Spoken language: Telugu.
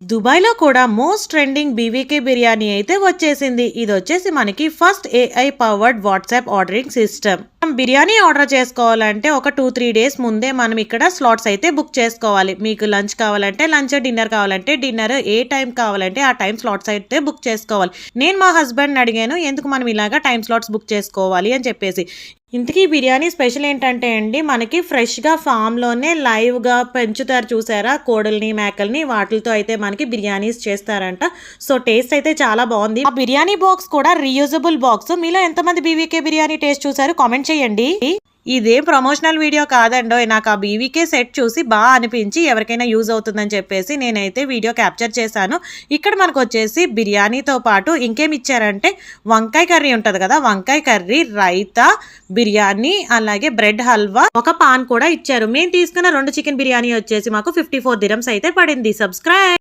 దుబాయ్‌లో కూడా మోస్ట్ ట్రెండింగ్ బీవీకే బిర్యానీ అయితే వచ్చేసింది. ఇదొచ్చేసి మనకి first AI powered WhatsApp ordering system. మనం బిర్యానీ ఆర్డర్ చేసుకోవాలంటే ఒక 2-3 డేస్ ముందే మనం ఇక్కడ స్లాట్స్ అయితే బుక్ చేసుకోవాలి. మీకు లంచ్ కావాలంటే లంచ్, డిన్నర్ కావాలంటే డిన్నర్, ఏ టైం కావాలంటే ఆ టైం స్లాట్స్ అయితే బుక్ చేసుకోవాలి. నేను మా హస్బెండ్‌ని అడిగాను, ఎందుకు మనం ఇలాగా టైం స్లాట్స్ బుక్ చేసుకోవాలి అని చెప్పేసి. ఇంతకీ బిర్యానీ స్పెషల్ ఏంటంటే అండి, మనకి ఫ్రెష్‌గా ఫామ్‌లోనే లైవ్‌గా పెంచుతారు చూసారా కోడల్ని, మేకల్ని, వాటిలతో అయితే మనకి బిర్యానీస్ చేస్తారంట. సో, టేస్ట్ అయితే చాలా బాగుంది. ఆ బిర్యానీ బాక్స్ కూడా రీయూజబుల్ బాక్స్. మీలో ఎంతమంది బీవీకే బిర్యానీ టేస్ట్ చూసారు కామెంట్ చేయండి. ఇదేం ప్రమోషనల్ వీడియో కాదండోయ్. నాకు ఆ బీవీకే సెట్ చూసి అనిపించి ఎవరికైనా యూజ్ అవుతుందని చెప్పేసి నేనైతే వీడియో క్యాప్చర్ చేశాను. ఇక్కడ మనకొచ్చేసి బిర్యానీతో పాటు ఇంకేం ఇచ్చారంటే వంకాయ కర్రీ ఉంటది కదా, వంకాయ కర్రీ, రైతా, బిర్యానీ, అలాగే బ్రెడ్ హల్వా, ఒక పాన్ కూడా ఇచ్చారు. మేము తీసుకున్న 2 చికెన్ బిర్యానీ వచ్చేసి మాకు 54 dirhams అయితే పడింది. సబ్స్క్రైబ్.